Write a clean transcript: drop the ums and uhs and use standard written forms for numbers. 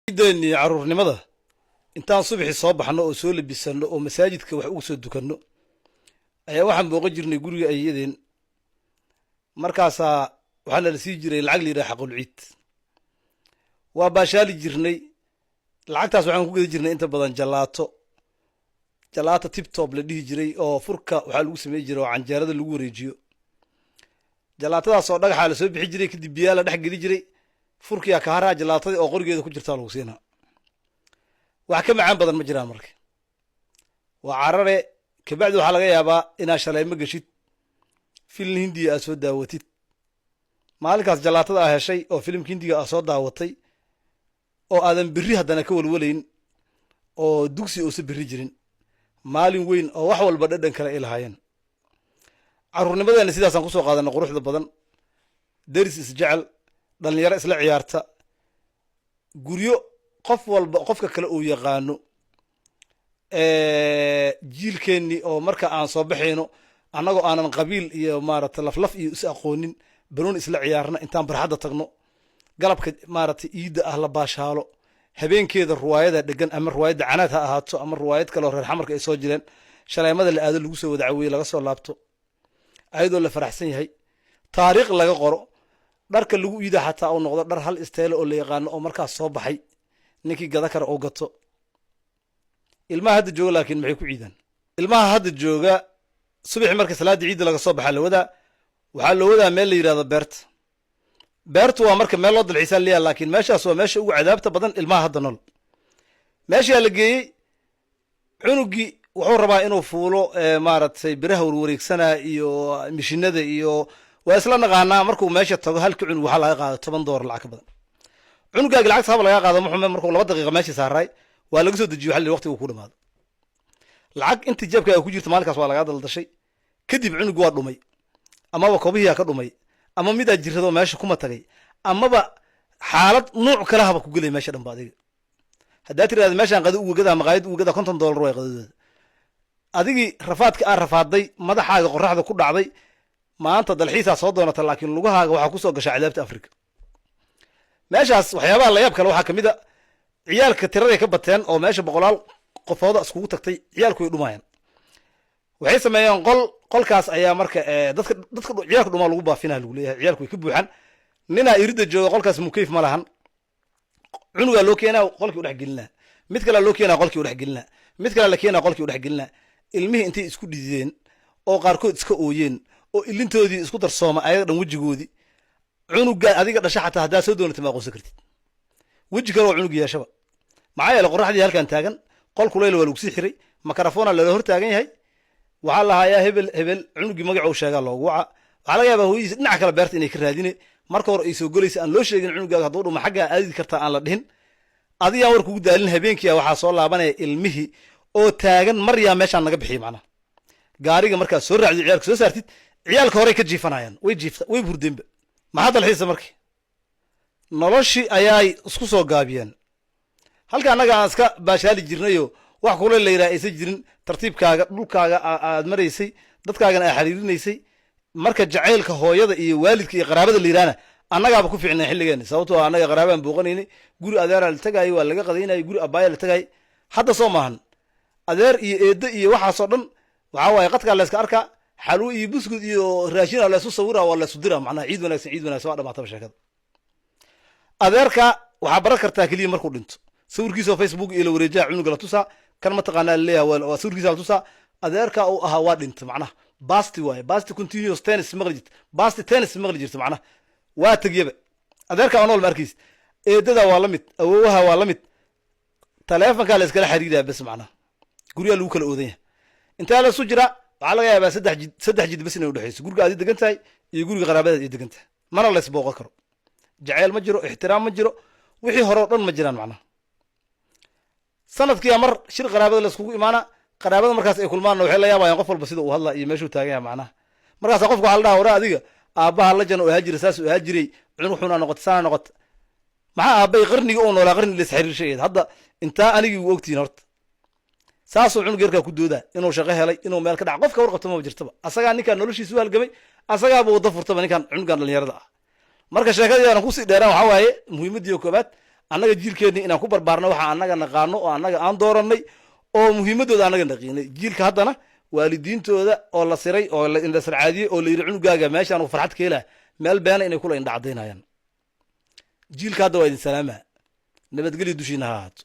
ciidani caruurnimada intaan subaxii soo baxno oo soo labisano oo masaajidka wax ugu soo dukanno ayaa waxaan booqan jirnay guriga ayadeen markaasaa waxaana la sii jiray lacag la yidhaha xaqul ciid waa baashaali jirnay lacagtaas waxaan ku geda jirnay inta badan jalaato tibtob la dhihi jiray oo furka waxaa lagu samey jiray oo canjeerada lagu wareejiyo jalaatadaas oo dhagaxaa la soo bixi jiray kadib biyaa la dhex geli jiray furkiyaa ka haraa jalaatadii oo qorigeeda ku jirtaa lagu siinaa wax ka macaan badan ma jiraan marka waa carare kabacdi waxaa laga yaabaa inaad shalaymo geshid film hindiya aad soo daawatid maalinkaas jalaatada aa heshay oo filimka hindiga aa soo daawatay oo aadan berri haddana ka walwalayn oo dugsi uusa berri jirin maalin weyn oo wax walba dhadhan kale ay lahaayeen carruurnimadeena sidaasaan kusoo qaadana quruxda badan deris isjecel dhallinyaro isla ciyaarta guryo qof walba qofka kale uu yaqaano jiilkeennii oo marka aan soo baxayno annagoo aanan qabiil iyo maarata laflaf iyo is aqoonin banoon isla ciyaarna intaan barxadda tagno galabka maarata iidda ah la baashaalo habeenkeeda ruwaayada dhegan ama ruwaayadda canaad ha ahaato ama ruwaayad kaleoo reer xamarka ay soo jireen shaleemada la aado lagu soo wada caweeye laga soo laabto ayadoo la faraxsan yahay taariikh laga qoro dharka lagu iida xataa uu noqdo dhar hal isteelo oo la yaqaano oo markaas soo baxay ninkii gada kara oo gato ilmaha hadda jooga laakiin maxay ku ciidaan ilmaha hadda jooga subaxii marka salaadii ciidda laga soo baxaa waxaa la wadaa meel la yidhahdo beertu waa marka meel loo dalxiisaan leeyaha laakiin meeshaas waa meesha ugu cadaabta badan ilmaha hadda nool meeshaa la geeyey cunugii wuxuu rabaa inuu fuulo maaragtay biraha warwareegsanaa iyo mishinada iyo waa isla naqaanaa markuu meesha tago halka cunug waxaa laga qaada $10 lacag ka badan cunugaagi lacagta haba laga qaado muxume markuu 2 daqiiqa meeshii saaraay waa laga soo dejiyo xalli waqtigu ku dhamaado lacag intii jeebkaaga ku jirta maalinkaas waa laga daldashay kadib cunug waa dhumay amaba kobihiyaa ka dhumay ama midaa jirrado meesha kuma tagay amaba xaalad nuuc kale haba ku gelay meesha dhanba adiga haddaa tiraada meeshaan qado uga gadaa maqaayad uga gadaa $50 way qadadooda adigii rafaadka aan rafaaday madaxaaga qorraxda ku dhacday maanta dalxiisaa soo doonata laakiin lugahaaga waxaa kusoo gasha cadaabta afrika meeshaas waxyaabaha layaab kale waxaa kamid a ciyaalka tiraday ka bateen oo meesha 100 qofooda iskugu tagtay ciyaalku way dhumayaan waxay sameeyeen qolkaas ayaa marka dadka ciyaalka dhumaa lagu baafinaa lagu leeyahay ciyaalku way ka buuxaan ninaa irida jooga qolkaas mukayf ma lahan cunugaa loo keenaa qolkii u dhex gelinaa mid kalea loo keenaa qolkii u dhex gelinaa mid kalea la keenaa qolkii u dhex gelinaa ilmihii intay isku dhidideen oo qaarkood iska ooyeen oo ilintoodii isku darsooma ayaga dhan wejigoodii cunugaa adiga dhasha xataa haddaa soo doonata ma aqoonsan kartid weji kale oo cunug yeeshaba maxaa yeele qorraxdii halkan taagan qol kuleyl waa lagu sii xiray makarafona lala hor taagan yahay waxaa lahayaa hebel cunugii magacuu sheegaa loogu waca waxaa laga yaabaa hooyadiisa dhinaca kale beerta inay ka raadine marka hore ay soo golaysa aan loo sheegin cunugaaga hadduu dhuma xaggaa aadidi kartaa aan la dhihin adigaan war kugu daalin habeenkiia waxaa soo laabanaya ilmihii oo taagan maryaa meeshaan naga bixiya macnaha gaariga markaad soo raacdid ciyaalka soo saartid ciyaalka horey ka jiifanayaan way burdeenba maxaa dalxiisa markii noloshii ayaay isku soo gaabiyeen halka annaga aan iska baashaali jirnayo wax kule la yidhaha aysan jirin tartiibkaaga dhulkaaga aad maraysay dadkaagana aad xiriirinaysay marka jacaylka hooyada iyo waalidka iyo qaraabada la yidhahna annagaaba ku fiicnay xilligeena sababtoo annaga qaraabaan booqanaynay guri adeeraa la tagaayay waa laga qadaynayay guri abbaaya la tagaayay hadda soo maahan adeer iyo eeddo iyo waxaasoo dhan waxaa waaye qadkaa layska arkaa xalwo iyo buskud iyo raashina laysu sawira waa laysu dira macnaha ciid wanaagsan waa dhamaataba sheekada adeerka waxaa baran kartaa keliya markuu dhinto sawirkiisoo facebook iyo la wareejaha cunuga la tusaa kan mataqaanaa laleeyaha waa sawirkiisa la tusaa adeerka uu ahaa waa dhinta macnaha basti waaye basti continuous tennis maqli jirta basti tennis maqli jirta macnaha waa tagyaba adeerka oo nool ma arkaysa eedada waa la mid awoowaha waa la mid taleefankaa la iskala xiriiraa bas macnaha guryaa lagu kala oodan yahay intaa la isu jira waxaa laga yaabaa saddex jid bas inay udhexayso guriga aad degan tahay iyo guriga qaraabadaad ay degan tahay mana la isbooqan karo jacayl ma jiro ixtiraam ma jiro wixii hore oo dhan ma jiraan macnaha sanadkiiya mar shir qaraabada la iskugu imaana qaraabada markaas ay kulmaanna waxay la yaabayaan qof walba sida uu hadla iyo meeshuu taagan yahay macnaha markaasa qofka waxaa la dhaha waraa adiga aabbaha la jana oo ahaa jira saas oo ahaa jiray cunug xunaa noqota saana noqota maxaa aabbay qarniga oo noolaa qarni la isxiriirshayeed hadda intaa anigii ugu ogtihiin horta saasuu cunug yarkaa ku doodaa inuu shaqo helay inuu meel ka dhaca qofka warqabta maba jirtaba asagaa ninkaan noloshiisa u halgamay asagaaba wadda furtaba ninkaan cunugan dhallinyarada ah marka sheekadii aan kusii dheeraan waxaa waaye muhiimadii koobaad annaga jiilkeennii inaan ku barbaarno waxa annaga naqaano oo annaga aan doorannay oo muhiimadooda annaga naqiinay jiilka haddana waalidiintooda oo la siray oo la indhasarcaadiyey oo la yidhi cunugaaga meeshaan uu farxad ka helaa meel beena inay kula indhacadaynayaan jiilka hadda waa idin salaamaa nabadgelyo dushiina ha ahaato